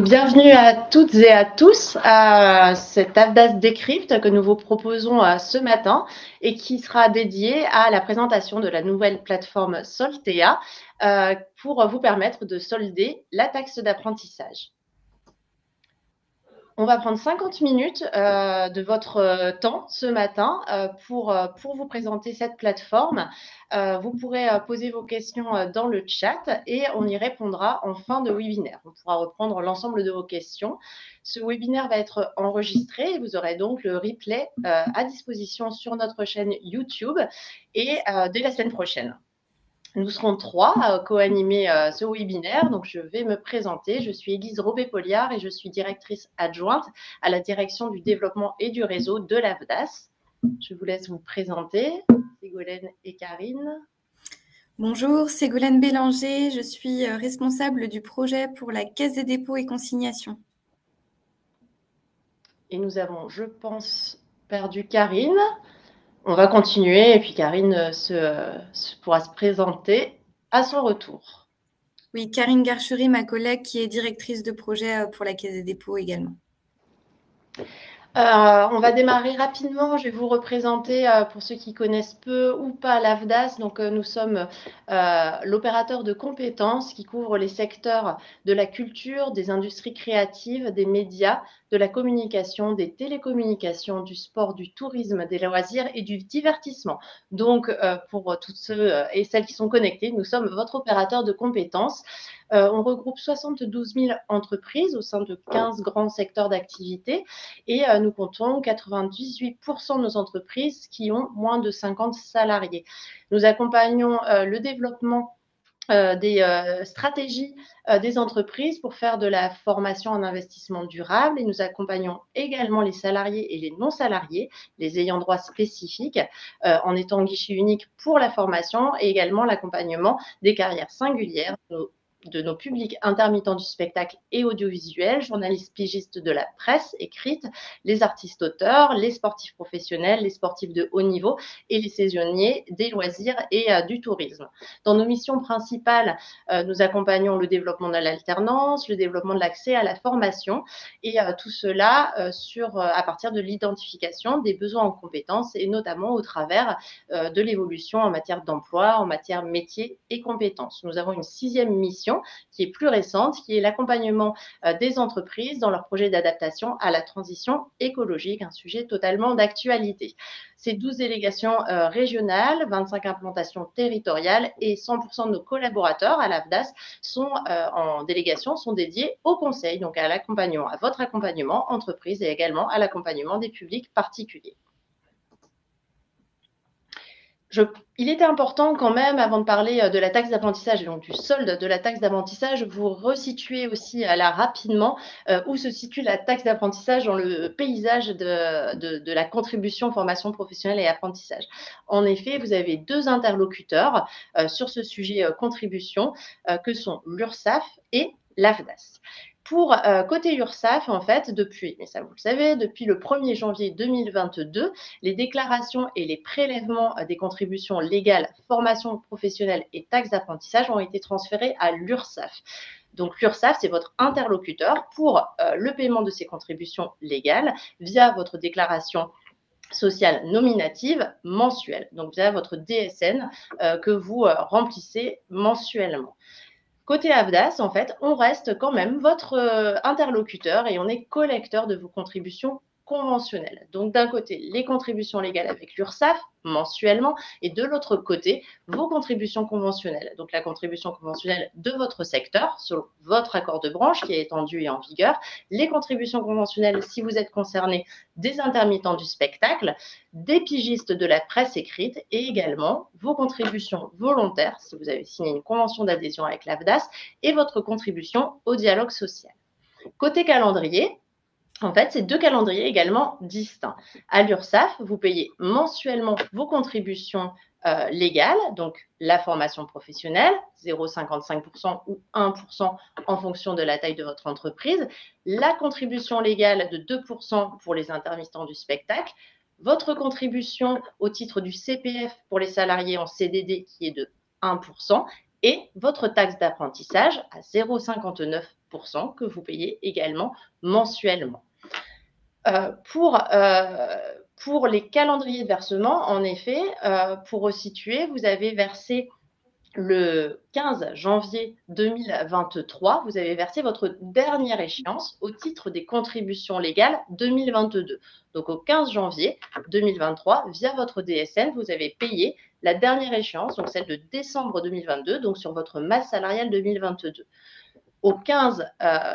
Donc, bienvenue à toutes et à tous à cet Avdas Decrypt que nous vous proposons ce matin et qui sera dédié à la présentation de la nouvelle plateforme Soltea pour vous permettre de solder la taxe d'apprentissage. On va prendre 50 minutes de votre temps ce matin pour vous présenter cette plateforme. Vous pourrez poser vos questions dans le chat et on y répondra en fin de webinaire. On pourra reprendre l'ensemble de vos questions. Ce webinaire va être enregistré et vous aurez donc le replay à disposition sur notre chaîne YouTube et dès la semaine prochaine. Nous serons trois à co-animer ce webinaire. Donc, je vais me présenter. Je suis Élise Robé-Poliard et je suis directrice adjointe à la direction du développement et du réseau de l'AVDAS. Je vous laisse vous présenter, Ségolène et Karine. Bonjour, Ségolène Bélanger. Je suis responsable du projet pour la Caisse des dépôts et consignations. Et nous avons, je pense, perdu Karine. On va continuer et puis Karine pourra se présenter à son retour. Oui, Karine Garchery, ma collègue, qui est directrice de projet pour la Caisse des dépôts également. On va démarrer rapidement. Je vais vous représenter, pour ceux qui connaissent peu ou pas l'AVDAS. Donc, nous sommes l'opérateur de compétences qui couvre les secteurs de la culture, des industries créatives, des médias, de la communication, des télécommunications, du sport, du tourisme, des loisirs et du divertissement. Donc, pour tous ceux et celles qui sont connectés, nous sommes votre opérateur de compétences. On regroupe 72 000 entreprises au sein de 15 grands secteurs d'activité et nous comptons 98% de nos entreprises qui ont moins de 50 salariés. Nous accompagnons le développement des stratégies des entreprises pour faire de la formation en investissement durable et nous accompagnons également les salariés et les non-salariés, les ayants droit spécifiques, en étant guichet unique pour la formation et également l'accompagnement des carrières singulières de nos publics intermittents du spectacle et audiovisuel, journalistes pigistes de la presse écrite, les artistes auteurs, les sportifs professionnels, les sportifs de haut niveau et les saisonniers des loisirs et du tourisme. Dans nos missions principales, nous accompagnons le développement de l'alternance, le développement de l'accès à la formation et tout cela à partir de l'identification des besoins en compétences et notamment au travers de l'évolution en matière d'emploi, en matière métier et compétences. Nous avons une 6e mission qui est plus récente, qui est l'accompagnement des entreprises dans leur projet d'adaptation à la transition écologique, un sujet totalement d'actualité. Ces 12 délégations régionales, 25 implantations territoriales et 100% de nos collaborateurs à l'AVDAS en délégation sont dédiés au conseil, donc à l'accompagnement, à votre accompagnement entreprise et également à l'accompagnement des publics particuliers. Il était important quand même, avant de parler de la taxe d'apprentissage et donc du solde de la taxe d'apprentissage, vous resituer aussi là rapidement où se situe la taxe d'apprentissage dans le paysage de la contribution formation professionnelle et apprentissage. En effet, vous avez deux interlocuteurs sur ce sujet contribution que sont l'URSSAF et l'AVDAS. Pour côté URSSAF, en fait, mais ça vous le savez, depuis le 1er janvier 2022, les déclarations et les prélèvements des contributions légales, formation professionnelle et taxes d'apprentissage ont été transférés à l'URSSAF. Donc l'URSSAF, c'est votre interlocuteur pour le paiement de ces contributions légales via votre déclaration sociale nominative mensuelle, donc via votre DSN que vous remplissez mensuellement. Côté AVDAS, en fait, on reste quand même votre interlocuteur et on est collecteur de vos contributions conventionnelles. Donc, d'un côté, les contributions légales avec l'URSSAF mensuellement et de l'autre côté, vos contributions conventionnelles. Donc, la contribution conventionnelle de votre secteur selon votre accord de branche qui est étendu et en vigueur, les contributions conventionnelles si vous êtes concerné des intermittents du spectacle, des pigistes de la presse écrite et également vos contributions volontaires si vous avez signé une convention d'adhésion avec l'AVDAS et votre contribution au dialogue social. Côté calendrier, en fait, c'est deux calendriers également distincts. À l'URSSAF, vous payez mensuellement vos contributions légales, donc la formation professionnelle, 0,55% ou 1% en fonction de la taille de votre entreprise, la contribution légale de 2% pour les intermittents du spectacle, votre contribution au titre du CPF pour les salariés en CDD qui est de 1% et votre taxe d'apprentissage à 0,59% 5% que vous payez également mensuellement. Pour les calendriers de versement, en effet, pour resituer, vous avez versé le 15 janvier 2023, vous avez versé votre dernière échéance au titre des contributions légales 2022. Donc au 15 janvier 2023, via votre DSN, vous avez payé la dernière échéance, donc celle de décembre 2022, donc sur votre masse salariale 2022. Au 15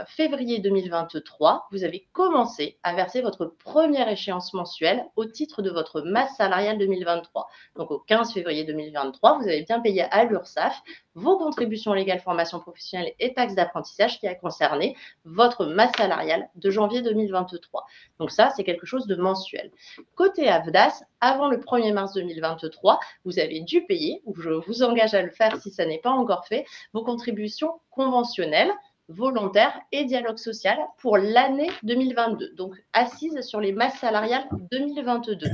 février 2023, vous avez commencé à verser votre première échéance mensuelle au titre de votre masse salariale 2023. Donc, au 15 février 2023, vous avez bien payé à l'URSSAF vos contributions légales, formation professionnelle et taxes d'apprentissage qui a concerné votre masse salariale de janvier 2023. Donc ça, c'est quelque chose de mensuel. Côté AFDAS, avant le 1er mars 2023, vous avez dû payer, ou je vous engage à le faire si ça n'est pas encore fait, vos contributions conventionnelles, volontaires et dialogue social pour l'année 2022, donc assises sur les masses salariales 2022.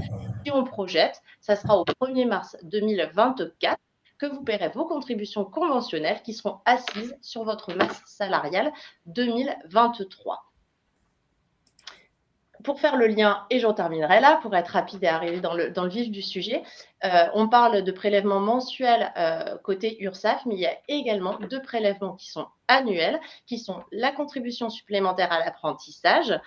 Si on projette, ça sera au 1er mars 2024 que vous paierez vos contributions conventionnelles qui seront assises sur votre masse salariale 2023. Pour faire le lien, et j'en terminerai là, pour être rapide et arriver dans le vif du sujet, on parle de prélèvements mensuels côté URSSAF, mais il y a également deux prélèvements qui sont annuels, qui sont la contribution supplémentaire à l'apprentissage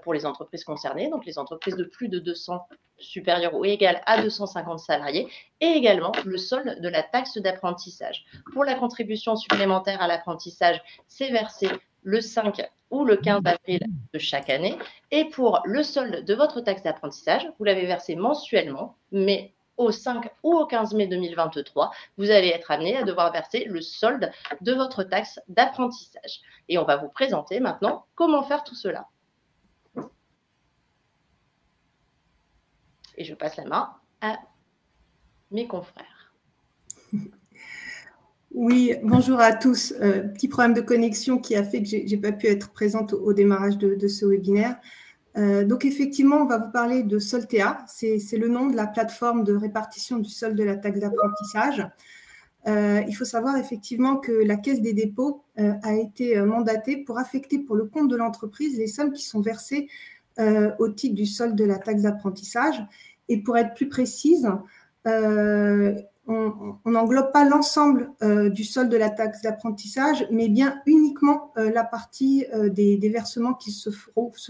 pour les entreprises concernées, donc les entreprises de plus de 200 supérieurs ou égal à 250 salariés, et également le solde de la taxe d'apprentissage. Pour la contribution supplémentaire à l'apprentissage, c'est versé le 5 ou le 15 avril de chaque année. Et pour le solde de votre taxe d'apprentissage, vous l'avez versé mensuellement, mais au 5 ou au 15 mai 2023, vous allez être amené à devoir verser le solde de votre taxe d'apprentissage. Et on va vous présenter maintenant comment faire tout cela. Et je passe la main à mes confrères. Oui, bonjour à tous. Petit problème de connexion qui a fait que je n'ai pas pu être présente au démarrage de ce webinaire. Donc, effectivement, on va vous parler de Soltea. C'est le nom de la plateforme de répartition du solde de la taxe d'apprentissage. Il faut savoir effectivement que la Caisse des dépôts a été mandatée pour affecter pour le compte de l'entreprise les sommes qui sont versées au titre du solde de la taxe d'apprentissage. Et pour être plus précise, on n'englobe pas l'ensemble du solde de la taxe d'apprentissage, mais bien uniquement la partie des versements qui se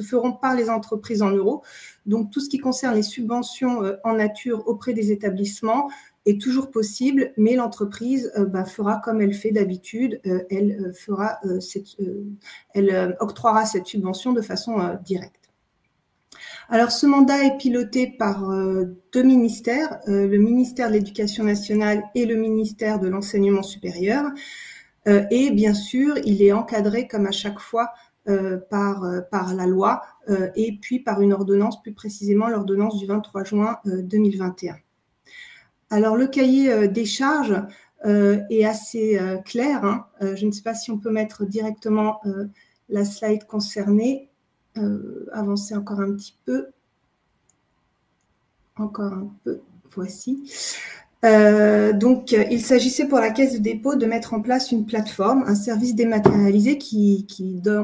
feront par les entreprises en euros. Donc, tout ce qui concerne les subventions en nature auprès des établissements est toujours possible, mais l'entreprise fera comme elle fait d'habitude, elle octroiera cette subvention de façon directe. Alors, ce mandat est piloté par deux ministères, le ministère de l'Éducation nationale et le ministère de l'Enseignement supérieur. Et bien sûr, il est encadré, comme à chaque fois, par la loi et puis par une ordonnance, plus précisément l'ordonnance du 23 juin 2021. Alors, le cahier des charges est assez clair. Hein. Je ne sais pas si on peut mettre directement la slide concernée. Avancer encore un petit peu. Encore un peu. Voici. Donc, il s'agissait pour la Caisse de dépôt de mettre en place une plateforme, un service dématérialisé qui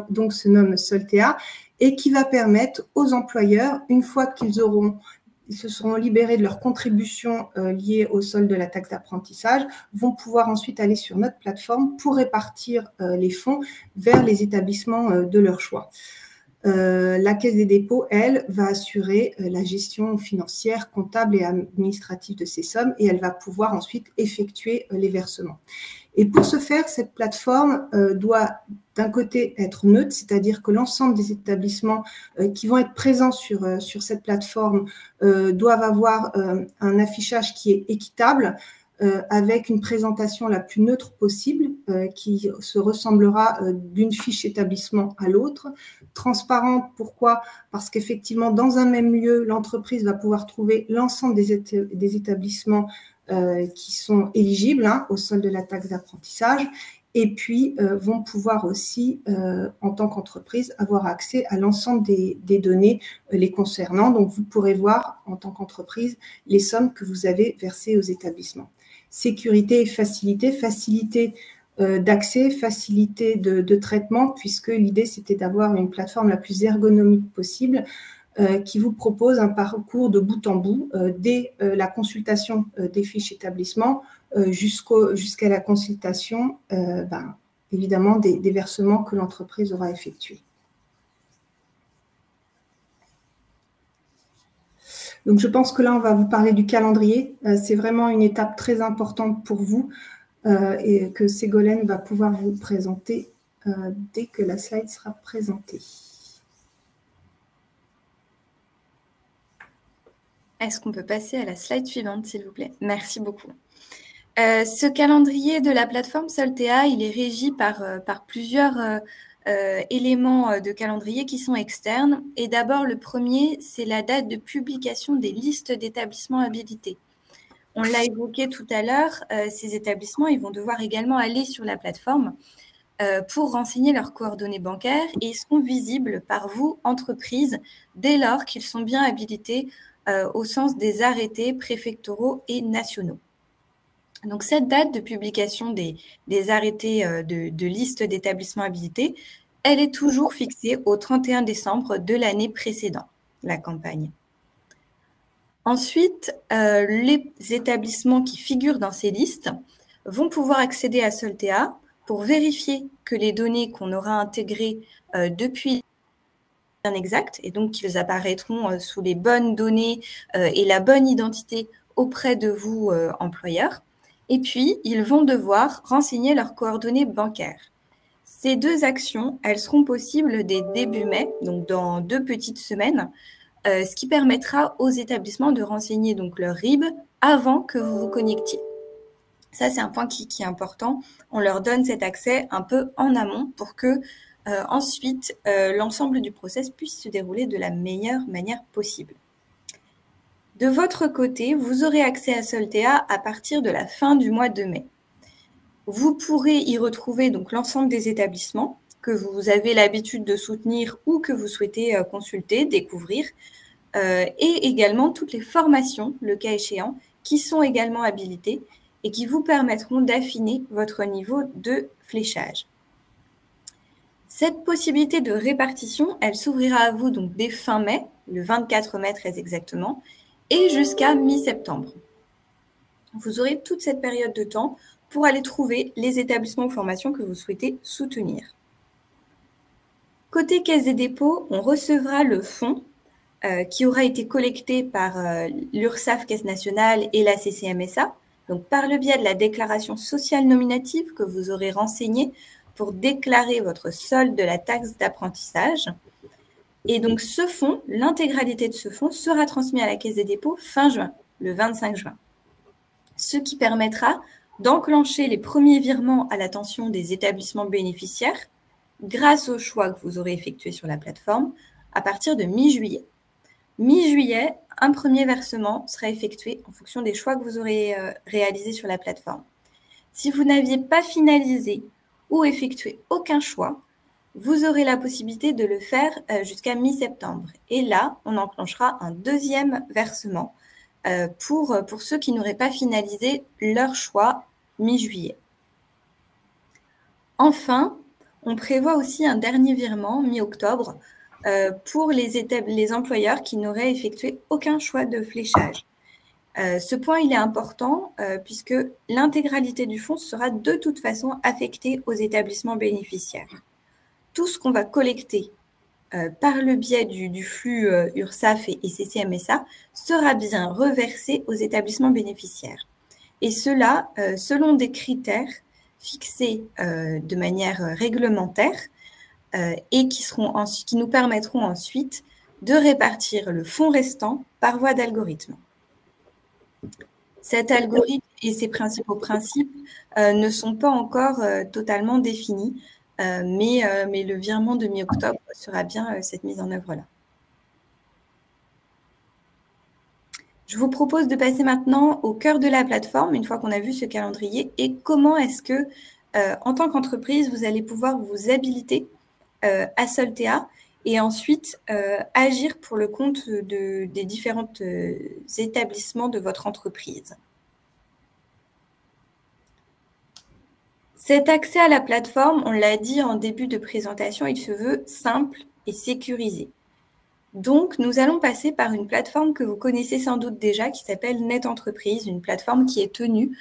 donc se nomme Soltea et qui va permettre aux employeurs, une fois qu'ils se seront libérés de leurs contributions liées au solde de la taxe d'apprentissage, vont pouvoir ensuite aller sur notre plateforme pour répartir les fonds vers les établissements de leur choix. La Caisse des dépôts, elle, va assurer la gestion financière, comptable et administrative de ces sommes et elle va pouvoir ensuite effectuer les versements. Et pour ce faire, cette plateforme doit d'un côté être neutre, c'est-à-dire que l'ensemble des établissements qui vont être présents sur cette plateforme doivent avoir un affichage qui est équitable, avec une présentation la plus neutre possible, qui se ressemblera d'une fiche établissement à l'autre. Transparente, pourquoi? Parce qu'effectivement, dans un même lieu, l'entreprise va pouvoir trouver l'ensemble des établissements qui sont éligibles au solde de la taxe d'apprentissage et puis vont pouvoir aussi, en tant qu'entreprise, avoir accès à l'ensemble des données les concernant. Donc, vous pourrez voir, en tant qu'entreprise, les sommes que vous avez versées aux établissements. Sécurité et facilité. Facilité d'accès, facilité de traitement, puisque l'idée, c'était d'avoir une plateforme la plus ergonomique possible qui vous propose un parcours de bout en bout, dès la consultation des fiches établissements jusqu'à la consultation, évidemment, des versements que l'entreprise aura effectués. Donc, je pense que là, on va vous parler du calendrier. C'est vraiment une étape très importante pour vous et que Ségolène va pouvoir vous présenter dès que la slide sera présentée. Est-ce qu'on peut passer à la slide suivante, s'il vous plaît? Merci beaucoup. Ce calendrier de la plateforme Soltea, il est régi par plusieurs éléments de calendrier qui sont externes. Et d'abord, le premier, c'est la date de publication des listes d'établissements habilités. On l'a évoqué tout à l'heure, ces établissements, ils vont devoir également aller sur la plateforme pour renseigner leurs coordonnées bancaires et ils seront visibles par vous, entreprise, dès lors qu'ils sont bien habilités au sens des arrêtés préfectoraux et nationaux. Donc, cette date de publication des arrêtés de liste d'établissements habilités, elle est toujours fixée au 31 décembre de l'année précédant la campagne. Ensuite, les établissements qui figurent dans ces listes vont pouvoir accéder à Soltea pour vérifier que les données qu'on aura intégrées depuis bien exact et donc qu'ils apparaîtront sous les bonnes données et la bonne identité auprès de vous, employeurs. Et puis, ils vont devoir renseigner leurs coordonnées bancaires. Ces deux actions, elles seront possibles dès début mai, donc dans 2 petites semaines, ce qui permettra aux établissements de renseigner donc leur RIB avant que vous vous connectiez. Ça, c'est un point qui est important. On leur donne cet accès un peu en amont pour que ensuite l'ensemble du process puisse se dérouler de la meilleure manière possible. De votre côté, vous aurez accès à Soltea à partir de la fin du mois de mai. Vous pourrez y retrouver donc l'ensemble des établissements que vous avez l'habitude de soutenir ou que vous souhaitez consulter, découvrir, et également toutes les formations, le cas échéant, qui sont également habilitées et qui vous permettront d'affiner votre niveau de fléchage. Cette possibilité de répartition, elle s'ouvrira à vous donc dès fin mai, le 24 mai très exactement, et jusqu'à mi-septembre. Vous aurez toute cette période de temps pour aller trouver les établissements ou formations que vous souhaitez soutenir. Côté Caisse des dépôts, on recevra le fonds qui aura été collecté par l'URSSAF Caisse nationale et la CCMSA, donc par le biais de la déclaration sociale nominative que vous aurez renseignée pour déclarer votre solde de la taxe d'apprentissage. Et donc ce fonds, l'intégralité de ce fonds sera transmis à la Caisse des dépôts fin juin, le 25 juin. Ce qui permettra d'enclencher les premiers virements à l'attention des établissements bénéficiaires grâce au choix que vous aurez effectué sur la plateforme à partir de mi-juillet. Mi-juillet, un premier versement sera effectué en fonction des choix que vous aurez réalisés sur la plateforme. Si vous n'aviez pas finalisé ou effectué aucun choix, vous aurez la possibilité de le faire jusqu'à mi-septembre. Et là, on enclenchera un deuxième versement pour ceux qui n'auraient pas finalisé leur choix mi-juillet. Enfin, on prévoit aussi un dernier virement mi-octobre pour les employeurs qui n'auraient effectué aucun choix de fléchage. Ce point, il est important puisque l'intégralité du fonds sera de toute façon affectée aux établissements bénéficiaires. Tout ce qu'on va collecter par le biais du flux URSSAF et CCMSA sera bien reversé aux établissements bénéficiaires. Et cela selon des critères fixés de manière réglementaire et qui nous permettront ensuite de répartir le fonds restant par voie d'algorithme. Cet algorithme et ses principaux principes ne sont pas encore totalement définis, mais le virement de mi-octobre sera bien cette mise en œuvre-là. Je vous propose de passer maintenant au cœur de la plateforme, une fois qu'on a vu ce calendrier, et comment est-ce que, en tant qu'entreprise, vous allez pouvoir vous habiliter à Soltea et ensuite agir pour le compte des différents établissements de votre entreprise. Cet accès à la plateforme, on l'a dit en début de présentation, il se veut simple et sécurisé. Donc, nous allons passer par une plateforme que vous connaissez sans doute déjà, qui s'appelle NetEntreprise, une plateforme qui est tenue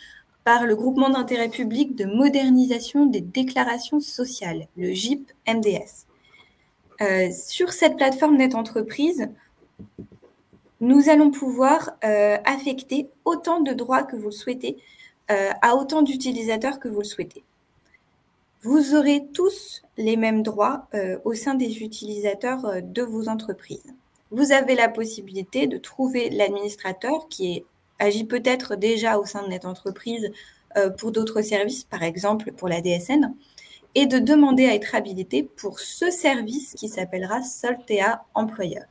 par le groupement d'intérêt public de modernisation des déclarations sociales, le GIP-MDS. Sur cette plateforme NetEntreprise, nous allons pouvoir affecter autant de droits que vous le souhaitez à autant d'utilisateurs que vous le souhaitez. Vous aurez tous les mêmes droits au sein des utilisateurs de vos entreprises. Vous avez la possibilité de trouver l'administrateur qui agit peut-être déjà au sein de NetEntreprise pour d'autres services, par exemple pour la DSN, et de demander à être habilité pour ce service qui s'appellera Soltea Employeur.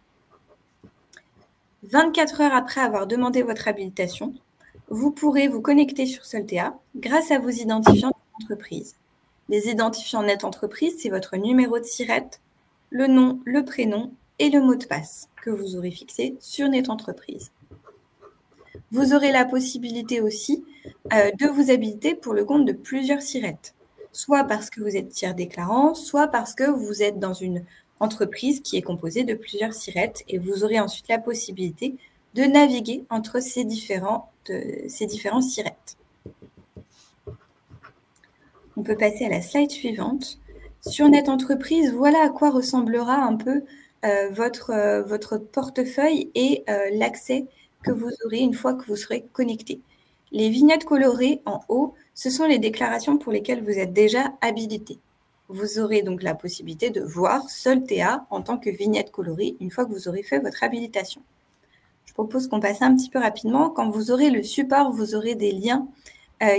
24 heures après avoir demandé votre habilitation, vous pourrez vous connecter sur Soltea grâce à vos identifiants d'entreprise. Les identifiants NetEntreprise, c'est votre numéro de SIRET, le nom, le prénom et le mot de passe que vous aurez fixé sur NetEntreprise. Vous aurez la possibilité aussi de vous habiliter pour le compte de plusieurs SIRET, soit parce que vous êtes tiers déclarant, soit parce que vous êtes dans une entreprise qui est composée de plusieurs SIRET et vous aurez ensuite la possibilité de naviguer entre ces différents SIRET. On peut passer à la slide suivante. Sur NetEntreprise, voilà à quoi ressemblera un peu votre portefeuille et l'accès que vous aurez une fois que vous serez connecté. Les vignettes colorées en haut, ce sont les déclarations pour lesquelles vous êtes déjà habilité. Vous aurez donc la possibilité de voir Soltea en tant que vignette colorée une fois que vous aurez fait votre habilitation. Je propose qu'on passe un petit peu rapidement. Quand vous aurez le support, vous aurez des liens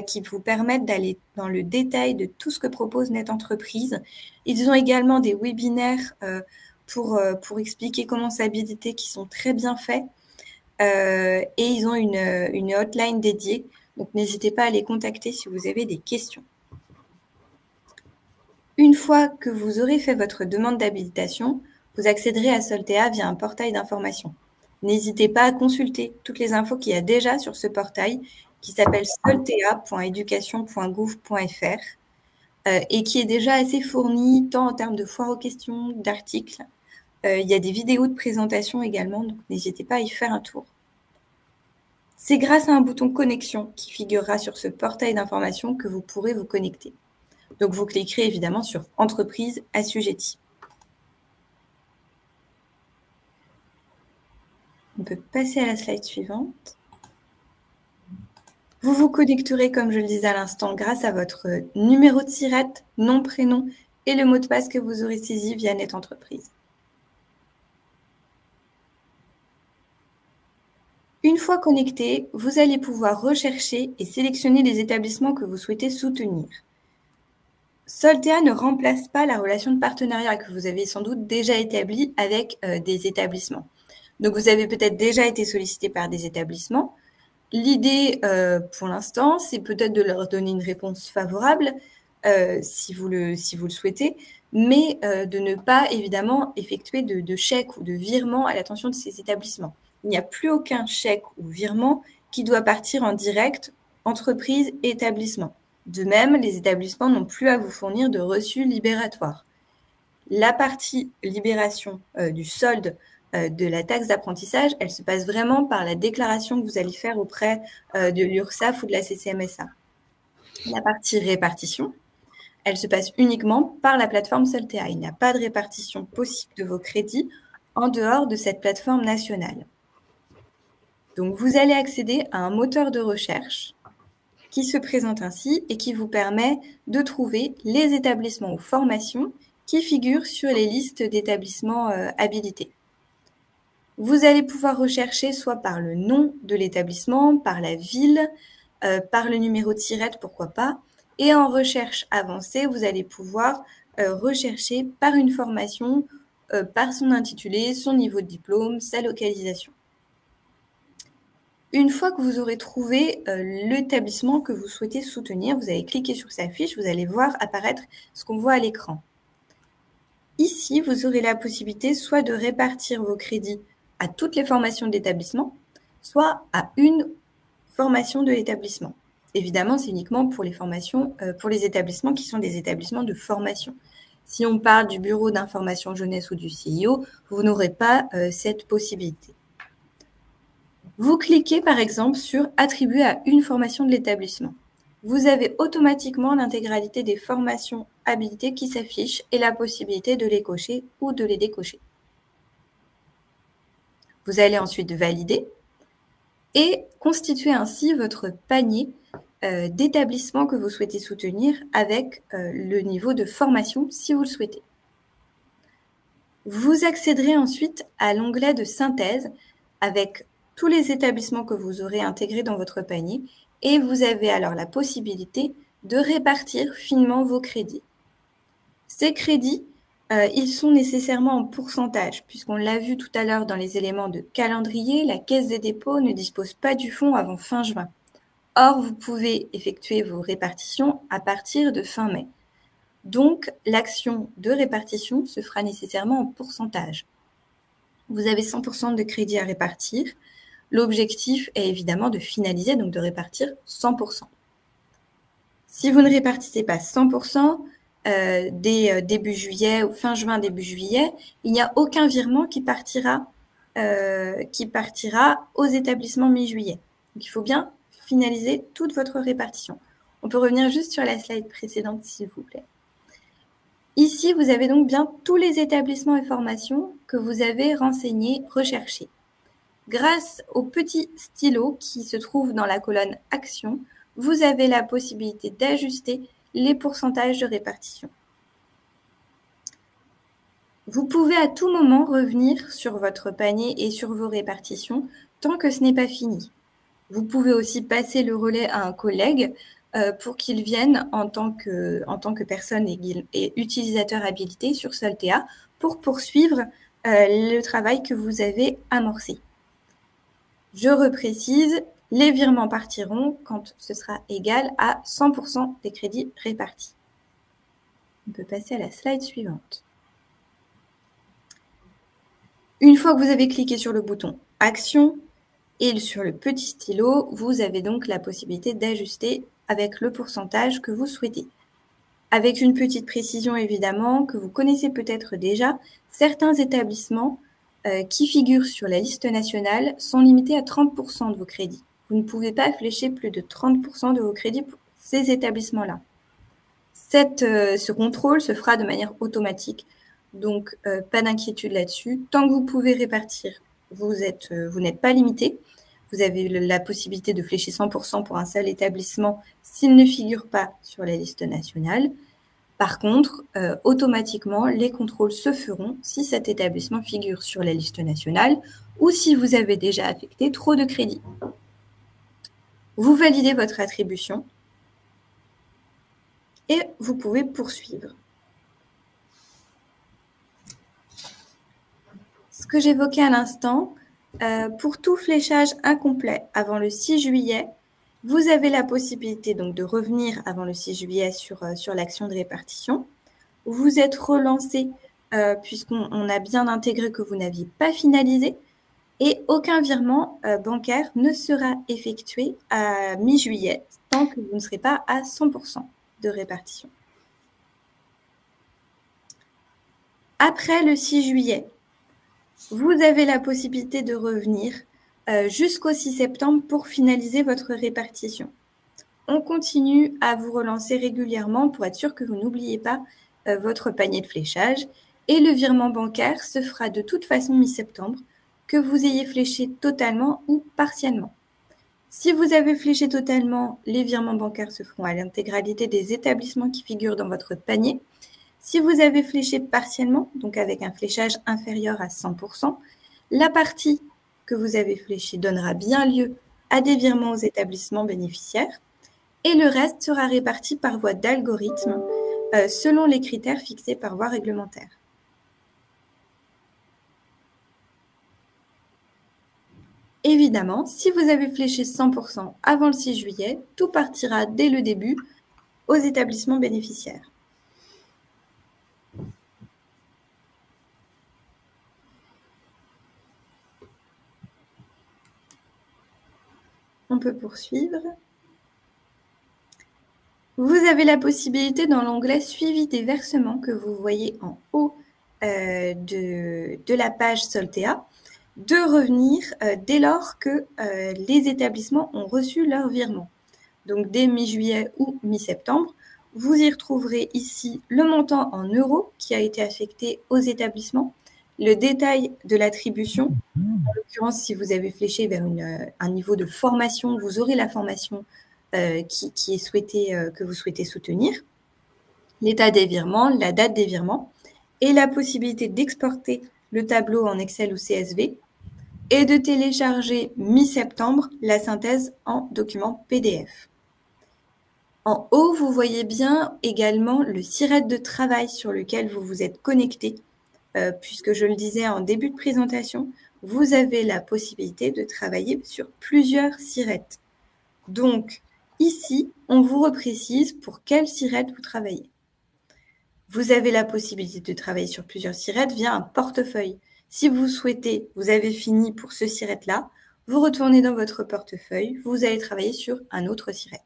qui vous permettent d'aller dans le détail de tout ce que propose NetEntreprise. Ils ont également des webinaires pour expliquer comment s'habiliter qui sont très bien faits. Et ils ont une hotline dédiée. Donc, n'hésitez pas à les contacter si vous avez des questions. Une fois que vous aurez fait votre demande d'habilitation, vous accéderez à Soltea via un portail d'information. N'hésitez pas à consulter toutes les infos qu'il y a déjà sur ce portail qui s'appelle soltea.education.gouv.fr et qui est déjà assez fourni tant en termes de foire aux questions, d'articles. Il y a des vidéos de présentation également, donc n'hésitez pas à y faire un tour. C'est grâce à un bouton connexion qui figurera sur ce portail d'information que vous pourrez vous connecter. Donc, vous cliquerez évidemment sur « Entreprise assujettie ». On peut passer à la slide suivante. Vous vous connecterez, comme je le disais à l'instant, grâce à votre numéro de SIRET, nom, prénom et le mot de passe que vous aurez saisi via NetEntreprise. Une fois connecté, vous allez pouvoir rechercher et sélectionner les établissements que vous souhaitez soutenir. Soltea ne remplace pas la relation de partenariat que vous avez sans doute déjà établie avec des établissements. Donc, vous avez peut-être déjà été sollicité par des établissements. L'idée, pour l'instant, c'est peut-être de leur donner une réponse favorable si vous le souhaitez, mais de ne pas, évidemment, effectuer de chèques ou de virements à l'attention de ces établissements. Il n'y a plus aucun chèque ou virement qui doit partir en direct entreprise et établissement. De même, les établissements n'ont plus à vous fournir de reçus libératoires. La partie libération du solde de la taxe d'apprentissage, elle se passe vraiment par la déclaration que vous allez faire auprès de l'URSSAF ou de la CCMSA. La partie répartition, elle se passe uniquement par la plateforme Soltea. Il n'y a pas de répartition possible de vos crédits en dehors de cette plateforme nationale. Donc, vous allez accéder à un moteur de recherche qui se présente ainsi et qui vous permet de trouver les établissements ou formations qui figurent sur les listes d'établissements habilités. Vous allez pouvoir rechercher soit par le nom de l'établissement, par la ville, par le numéro de SIRET, pourquoi pas. Et en recherche avancée, vous allez pouvoir rechercher par une formation, par son intitulé, son niveau de diplôme, sa localisation. Une fois que vous aurez trouvé l'établissement que vous souhaitez soutenir, vous allez cliquer sur sa fiche, vous allez voir apparaître ce qu'on voit à l'écran. Ici, vous aurez la possibilité soit de répartir vos crédits à toutes les formations de l'établissement, soit à une formation de l'établissement. Évidemment, c'est uniquement pour les formations, pour les établissements qui sont des établissements de formation. Si on parle du bureau d'information jeunesse ou du CIO, vous n'aurez pas cette possibilité. Vous cliquez par exemple sur « Attribuer à une formation de l'établissement ». Vous avez automatiquement l'intégralité des formations habilitées qui s'affichent et la possibilité de les cocher ou de les décocher. Vous allez ensuite valider et constituer ainsi votre panier d'établissements que vous souhaitez soutenir avec le niveau de formation si vous le souhaitez. Vous accéderez ensuite à l'onglet de synthèse avec tous les établissements que vous aurez intégrés dans votre panier et vous avez alors la possibilité de répartir finement vos crédits. Ces crédits, ils sont nécessairement en pourcentage, puisqu'on l'a vu tout à l'heure dans les éléments de calendrier, la Caisse des dépôts ne dispose pas du fonds avant fin juin. Or, vous pouvez effectuer vos répartitions à partir de fin mai. Donc, l'action de répartition se fera nécessairement en pourcentage. Vous avez 100% de crédit à répartir. L'objectif est évidemment de finaliser, donc de répartir 100%. Si vous ne répartissez pas 100%, dès début juillet ou fin juin, début juillet, il n'y a aucun virement qui partira aux établissements mi-juillet. Donc, il faut bien finaliser toute votre répartition. On peut revenir juste sur la slide précédente, s'il vous plaît. Ici, vous avez donc bien tous les établissements et formations que vous avez renseignés, recherchés. Grâce au petit stylo qui se trouve dans la colonne « Action », vous avez la possibilité d'ajuster les pourcentages de répartition. Vous pouvez à tout moment revenir sur votre panier et sur vos répartitions tant que ce n'est pas fini. Vous pouvez aussi passer le relais à un collègue pour qu'il vienne en tant que personne et utilisateur habilité sur Soltea pour poursuivre le travail que vous avez amorcé. Je reprécise, les virements partiront quand ce sera égal à 100% des crédits répartis. On peut passer à la slide suivante. Une fois que vous avez cliqué sur le bouton « Action » et sur le petit stylo, vous avez donc la possibilité d'ajuster avec le pourcentage que vous souhaitez. Avec une petite précision évidemment que vous connaissez peut-être déjà, certains établissements qui figurent sur la liste nationale sont limités à 30% de vos crédits. Vous ne pouvez pas flécher plus de 30% de vos crédits pour ces établissements-là. Ce contrôle se fera de manière automatique, donc pas d'inquiétude là-dessus. Tant que vous pouvez répartir, vous n'êtes pas limité. Vous avez la possibilité de flécher 100% pour un seul établissement s'il ne figure pas sur la liste nationale. Par contre, automatiquement, les contrôles se feront si cet établissement figure sur la liste nationale ou si vous avez déjà affecté trop de crédits. Vous validez votre attribution et vous pouvez poursuivre. Ce que j'évoquais à l'instant, pour tout fléchage incomplet avant le 6 juillet, vous avez la possibilité donc de revenir avant le 6 juillet sur l'action de répartition. Vous êtes relancé puisqu'on a bien intégré que vous n'aviez pas finalisé et aucun virement bancaire ne sera effectué à mi-juillet tant que vous ne serez pas à 100% de répartition. Après le 6 juillet, vous avez la possibilité de revenir jusqu'au 6 septembre pour finaliser votre répartition. On continue à vous relancer régulièrement pour être sûr que vous n'oubliez pas votre panier de fléchage et le virement bancaire se fera de toute façon mi-septembre, que vous ayez fléché totalement ou partiellement. Si vous avez fléché totalement, les virements bancaires se feront à l'intégralité des établissements qui figurent dans votre panier. Si vous avez fléché partiellement, donc avec un fléchage inférieur à 100%, la partie que vous avez fléchée donnera bien lieu à des virements aux établissements bénéficiaires et le reste sera réparti par voie d'algorithme selon les critères fixés par voie réglementaire. Évidemment, si vous avez fléché 100% avant le 6 juillet, tout partira dès le début aux établissements bénéficiaires. On peut poursuivre. Vous avez la possibilité dans l'onglet « Suivi des versements » que vous voyez en haut de la page Soltea, de revenir dès lors que les établissements ont reçu leur virement. Donc, dès mi-juillet ou mi-septembre, vous y retrouverez ici le montant en euros qui a été affecté aux établissements, le détail de l'attribution. En l'occurrence, si vous avez fléché vers un niveau de formation, vous aurez la formation qui est souhaitée, que vous souhaitez soutenir, l'état des virements, la date des virements, et la possibilité d'exporter le tableau en Excel ou CSV et de télécharger mi-septembre la synthèse en document PDF. En haut, vous voyez bien également le siret de travail sur lequel vous vous êtes connecté, puisque je le disais en début de présentation, vous avez la possibilité de travailler sur plusieurs sirets. Donc, ici, on vous reprécise pour quel siret vous travaillez. Vous avez la possibilité de travailler sur plusieurs sirets via un portefeuille. Si vous souhaitez, vous avez fini pour ce siret-là, vous retournez dans votre portefeuille, vous allez travailler sur un autre siret.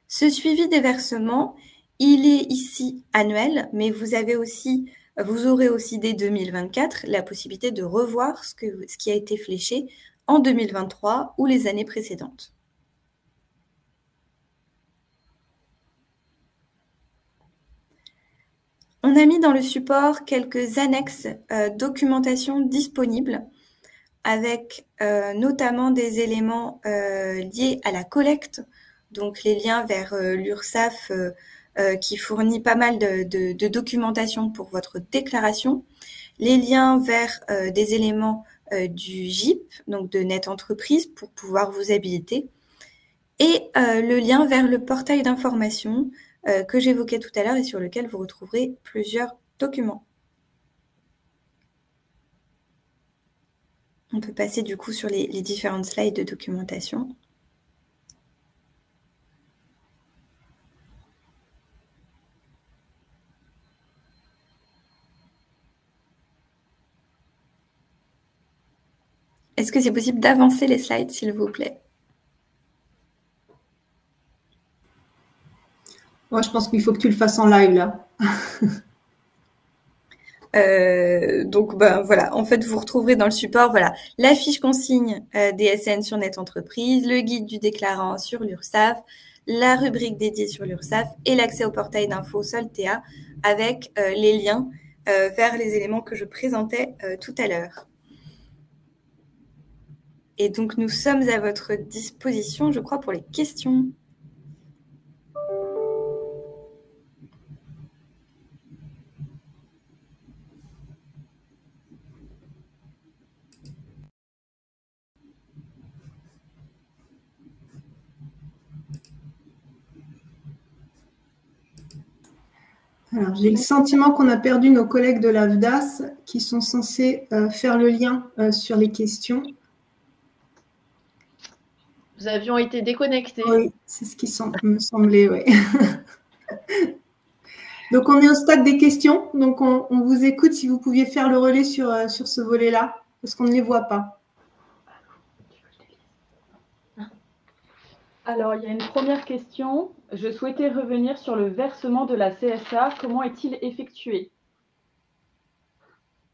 Ce suivi des versements, il est ici annuel, mais vous aurez aussi dès 2024 la possibilité de revoir ce qui a été fléché en 2023 ou les années précédentes. On a mis dans le support quelques annexes documentation disponibles avec notamment des éléments liés à la collecte, donc les liens vers l'URSSAF qui fournit pas mal de documentation pour votre déclaration, les liens vers des éléments du GIP, donc de Net Entreprise, pour pouvoir vous habiliter, et le lien vers le portail d'information que j'évoquais tout à l'heure et sur lequel vous retrouverez plusieurs documents. On peut passer du coup sur les différentes slides de documentation. Est-ce que c'est possible d'avancer les slides, s'il vous plaît? Moi, je pense qu'il faut que tu le fasses en live, là. Donc, voilà, en fait, vous retrouverez dans le support la fiche consigne DSN sur Net Entreprise, le guide du déclarant sur l'URSSAF, la rubrique dédiée sur l'URSSAF et l'accès au portail d'info Soltea avec les liens vers les éléments que je présentais tout à l'heure. Et donc, nous sommes à votre disposition, je crois, pour les questions. Alors, j'ai le sentiment qu'on a perdu nos collègues de l'AFDAS qui sont censés faire le lien sur les questions. Nous avions été déconnectés. Oui, c'est ce qui me semblait, oui. Donc, on est au stade des questions. Donc, on vous écoute si vous pouviez faire le relais sur ce volet-là, parce qu'on ne les voit pas. Alors, il y a une première question. Je souhaitais revenir sur le versement de la CSA. Comment est-il effectué?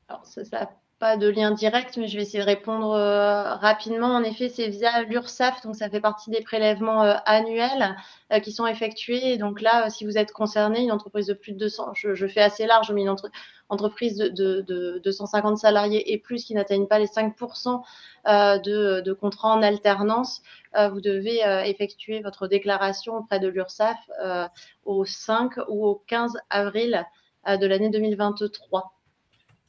Alors, ça n'a pas de lien direct, mais je vais essayer de répondre rapidement. En effet, c'est via l'URSSAF, donc ça fait partie des prélèvements annuels qui sont effectués. Et donc là, si vous êtes concerné, une entreprise de plus de 200, je fais assez large, mais une entreprise de 250 salariés et plus qui n'atteignent pas les 5% de contrats en alternance, vous devez effectuer votre déclaration auprès de l'URSSAF au 5 ou au 15 avril de l'année 2023.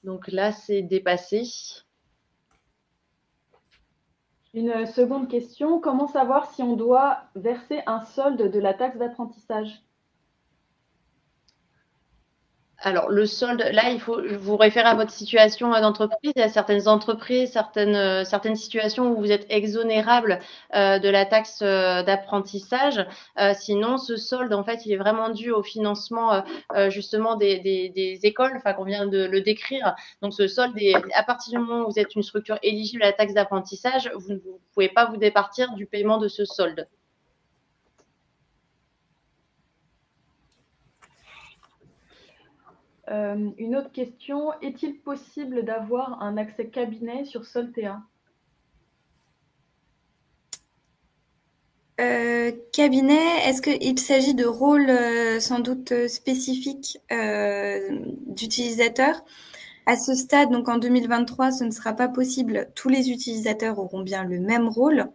Donc là, c'est dépassé. Une seconde question. Comment savoir si on doit verser un solde de la taxe d'apprentissage? Alors, le solde, là, il faut vous référer à votre situation d'entreprise. Il y a certaines entreprises, certaines situations où vous êtes exonérable de la taxe d'apprentissage. Sinon, ce solde, en fait, il est vraiment dû au financement justement des écoles, enfin, qu'on vient de le décrire. Donc, ce solde, à partir du moment où vous êtes une structure éligible à la taxe d'apprentissage, vous ne pouvez pas vous départir du paiement de ce solde. Une autre question, est-il possible d'avoir un accès cabinet sur Soltea? Cabinet, est-ce qu'il s'agit de rôles sans doute spécifiques d'utilisateurs? À ce stade, donc en 2023, ce ne sera pas possible. Tous les utilisateurs auront bien le même rôle.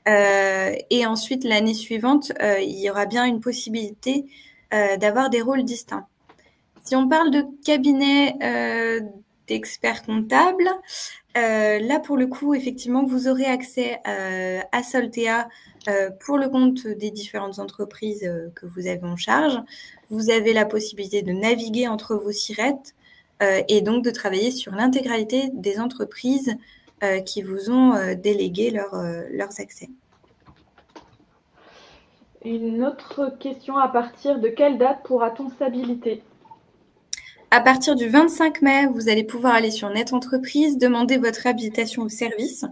Et ensuite, l'année suivante, il y aura bien une possibilité d'avoir des rôles distincts. Si on parle de cabinet d'experts comptables, là, pour le coup, effectivement, vous aurez accès à Soltea pour le compte des différentes entreprises que vous avez en charge. Vous avez la possibilité de naviguer entre vos sirettes et donc de travailler sur l'intégralité des entreprises qui vous ont délégué leurs accès. Une autre question, à partir de quelle date pourra-t-on s'habiliter? À partir du 25 mai, vous allez pouvoir aller sur Net Entreprise, demander votre habilitation au service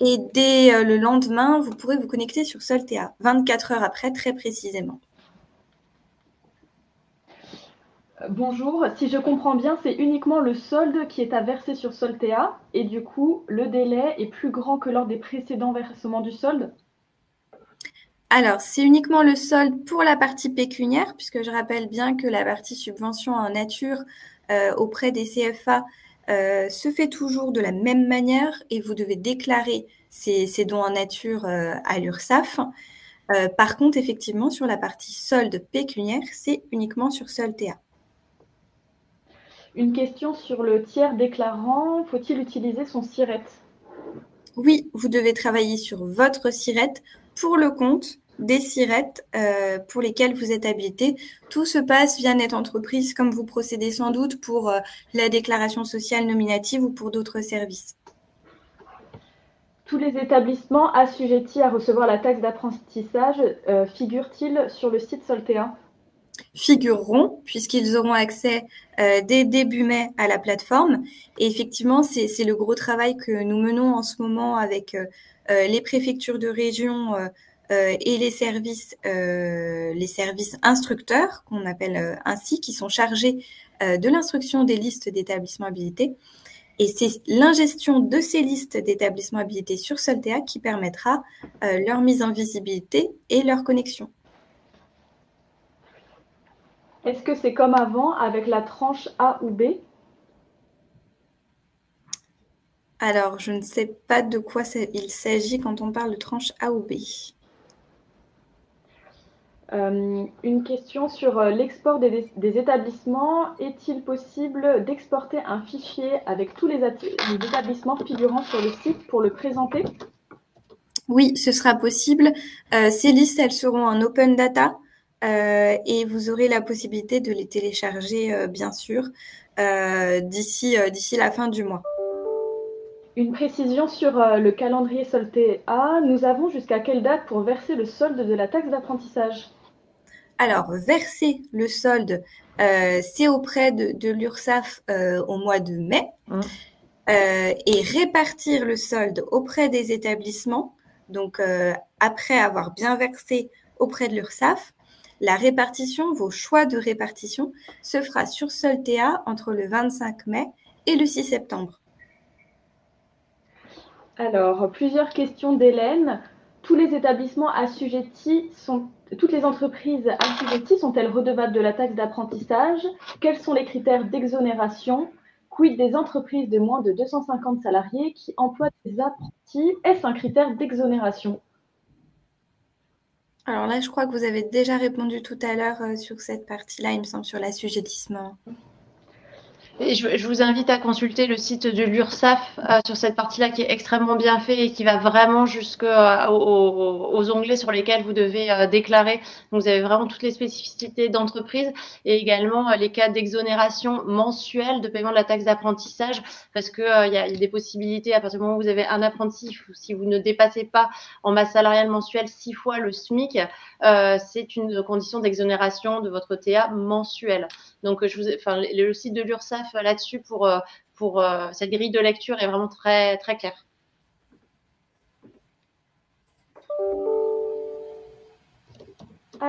et dès le lendemain, vous pourrez vous connecter sur Soltea, 24 heures après, très précisément. Bonjour, si je comprends bien, c'est uniquement le solde qui est à verser sur Soltea et du coup, le délai est plus grand que lors des précédents versements du solde? Alors, c'est uniquement le solde pour la partie pécuniaire, puisque je rappelle bien que la partie subvention en nature auprès des CFA se fait toujours de la même manière et vous devez déclarer ces dons en nature à l'URSSAF. Par contre, effectivement, sur la partie solde pécuniaire, c'est uniquement sur Soltea. Une question sur le tiers déclarant, faut-il utiliser son SIRET? Oui, vous devez travailler sur votre SIRET pour le compte des SIRET pour lesquels vous êtes habilité. Tout se passe via Net Entreprise, comme vous procédez sans doute pour la déclaration sociale nominative ou pour d'autres services. Tous les établissements assujettis à recevoir la taxe d'apprentissage figurent-ils sur le site Soltea? Figureront, puisqu'ils auront accès dès début mai à la plateforme. Et effectivement, c'est le gros travail que nous menons en ce moment avec les préfectures de région et les services instructeurs, qu'on appelle ainsi, qui sont chargés de l'instruction des listes d'établissements habilités. Et c'est l'ingestion de ces listes d'établissements habilités sur Soltea qui permettra leur mise en visibilité et leur connexion. Est-ce que c'est comme avant avec la tranche A ou B? Alors, je ne sais pas de quoi il s'agit quand on parle de tranche A ou B. Une question sur l'export des établissements. Est-il possible d'exporter un fichier avec tous les établissements figurant sur le site pour le présenter? Oui, ce sera possible. Ces listes, elles seront en open data et vous aurez la possibilité de les télécharger, bien sûr, d'ici la fin du mois. Une précision sur le calendrier Soltea. Nous avons jusqu'à quelle date pour verser le solde de la taxe d'apprentissage? Alors, verser le solde, c'est auprès de l'URSSAF au mois de mai. Et répartir le solde auprès des établissements, donc après avoir bien versé auprès de l'URSSAF, la répartition, vos choix de répartition, se fera sur Soltea entre le 25 mai et le 6 septembre. Alors, plusieurs questions d'Hélène. Tous les établissements assujettis toutes les entreprises assujetties sont-elles redevables de la taxe d'apprentissage? Quels sont les critères d'exonération? Quid des entreprises de moins de 250 salariés qui emploient des apprentis? Est-ce un critère d'exonération? Alors là, je crois que vous avez déjà répondu tout à l'heure sur cette partie-là, il me semble, sur l'assujettissement. Et je vous invite à consulter le site de l'URSSAF sur cette partie-là qui est extrêmement bien fait et qui va vraiment jusqu'aux onglets sur lesquels vous devez déclarer. Donc, vous avez vraiment toutes les spécificités d'entreprise et également les cas d'exonération mensuelle de paiement de la taxe d'apprentissage parce qu'il y a des possibilités à partir du moment où vous avez un apprenti, si vous ne dépassez pas en masse salariale mensuelle 6 fois le SMIC, c'est une condition d'exonération de votre TA mensuelle. Donc, le site de l'URSSAF là-dessus pour cette grille de lecture est vraiment très, très clair.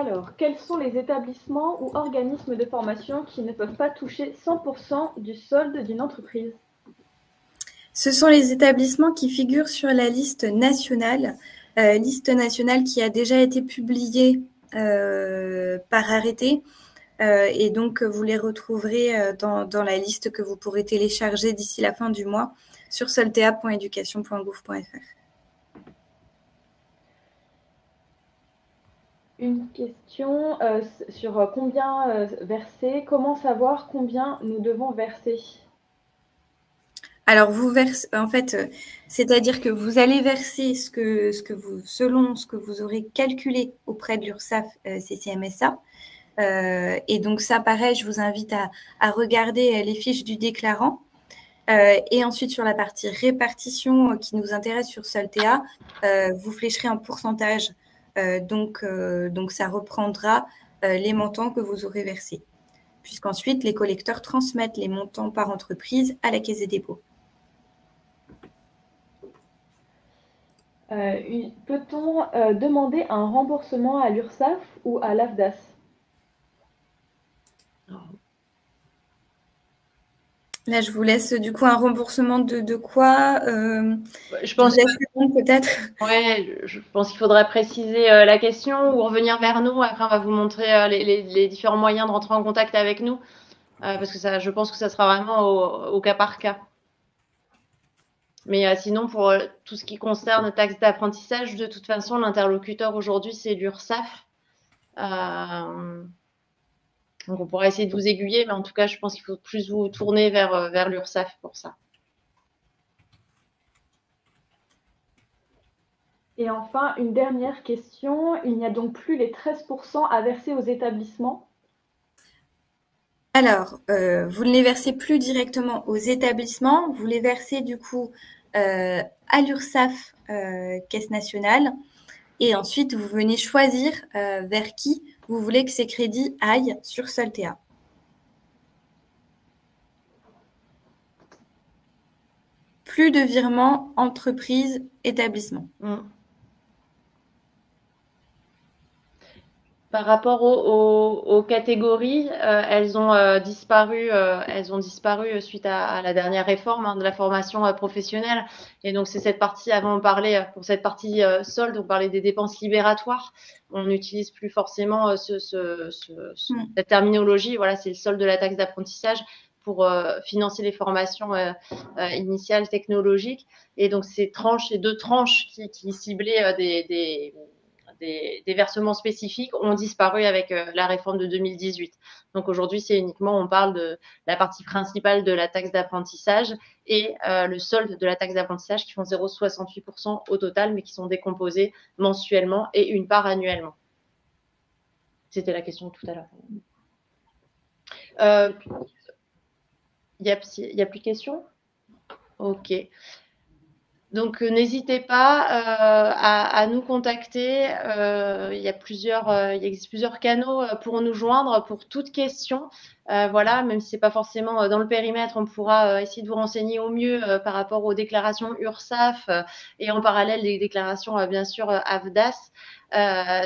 Alors, quels sont les établissements ou organismes de formation qui ne peuvent pas toucher 100% du solde d'une entreprise? Ce sont les établissements qui figurent sur la liste nationale qui a déjà été publiée par arrêté. Et donc, vous les retrouverez dans la liste que vous pourrez télécharger d'ici la fin du mois sur soltea.education.gouv.fr. Une question sur combien verser. Comment savoir combien nous devons verser? Alors, vous versez, en fait, c'est-à-dire que vous allez verser selon ce que vous aurez calculé auprès de l'URSSAF CCMSA. Et donc, ça, pareil, je vous invite à regarder les fiches du déclarant. Et ensuite, sur la partie répartition qui nous intéresse sur Soltea, vous flécherez un pourcentage. Donc, ça reprendra les montants que vous aurez versés. Puisqu'ensuite, les collecteurs transmettent les montants par entreprise à la Caisse des dépôts. Peut-on demander un remboursement à l'URSSAF ou à l'AFDAS? Là, je vous laisse du coup un remboursement de quoi Je pense peut-être. Ouais, je pense qu'il faudrait préciser la question ou revenir vers nous. Après, on va vous montrer les différents moyens de rentrer en contact avec nous. Parce que ça, je pense que ça sera vraiment au cas par cas. Mais sinon, pour tout ce qui concerne taxe d'apprentissage, de toute façon, l'interlocuteur aujourd'hui, c'est l'URSSAF. Donc, on pourra essayer de vous aiguiller, mais en tout cas, je pense qu'il faut plus vous tourner vers l'URSSAF pour ça. Et enfin, une dernière question. Il n'y a donc plus les 13% à verser aux établissements? Alors, vous ne les versez plus directement aux établissements, vous les versez du coup à l'URSSAF Caisse nationale, et ensuite vous venez choisir vers qui vous voulez que ces crédits aillent sur Soltea. Plus de virements entreprise-établissement. Par rapport aux catégories, elles ont disparu suite à la dernière réforme de la formation professionnelle. Et donc, c'est cette partie, avant on parlait, pour cette partie solde, on parlait des dépenses libératoires. On n'utilise plus forcément cette terminologie. Voilà, c'est le solde de la taxe d'apprentissage pour financer les formations initiales technologiques. Et donc, ces deux tranches qui ciblaient des versements spécifiques ont disparu avec la réforme de 2018. Donc aujourd'hui, c'est uniquement, on parle de la partie principale de la taxe d'apprentissage et le solde de la taxe d'apprentissage qui font 0,68% au total, mais qui sont décomposés mensuellement et une part annuellement. C'était la question de tout à l'heure. Il n'y a plus de questions? Ok. Donc, n'hésitez pas à nous contacter. Il existe plusieurs canaux pour nous joindre pour toute question. Voilà, même si c'est pas forcément dans le périmètre, on pourra essayer de vous renseigner au mieux par rapport aux déclarations URSSAF et en parallèle des déclarations, bien sûr, AFDAS.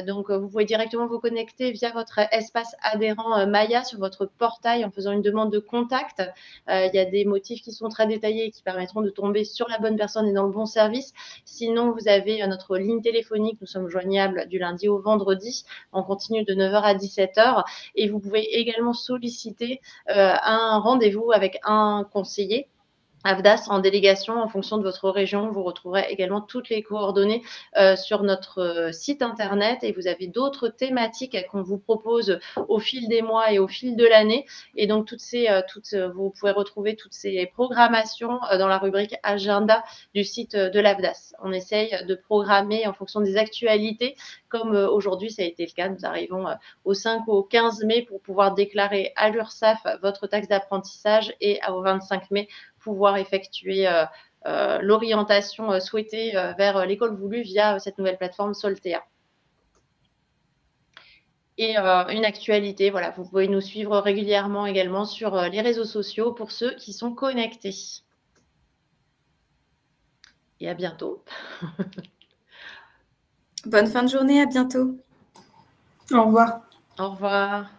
Donc, vous pouvez directement vous connecter via votre espace adhérent Maya sur votre portail en faisant une demande de contact. Il y a des motifs qui sont très détaillés et qui permettront de tomber sur la bonne personne et dans le bon service. Sinon, vous avez notre ligne téléphonique. Nous sommes joignables du lundi au vendredi. On continue de 9h à 17h. Et vous pouvez également solliciter un rendez-vous avec un conseiller AFDAS en délégation en fonction de votre région. Vous retrouverez également toutes les coordonnées sur notre site internet et vous avez d'autres thématiques qu'on vous propose au fil des mois et au fil de l'année. Et donc, vous pouvez retrouver toutes ces programmations dans la rubrique agenda du site de l'AFDAS. On essaye de programmer en fonction des actualités, comme aujourd'hui, ça a été le cas. Nous arrivons au 5 ou au 15 mai pour pouvoir déclarer à l'URSSAF votre taxe d'apprentissage et au 25 mai, pouvoir effectuer l'orientation souhaitée vers l'école voulue via cette nouvelle plateforme Soltea. Et une actualité, voilà, vous pouvez nous suivre régulièrement également sur les réseaux sociaux pour ceux qui sont connectés. Et à bientôt. Bonne fin de journée, à bientôt. Au revoir. Au revoir.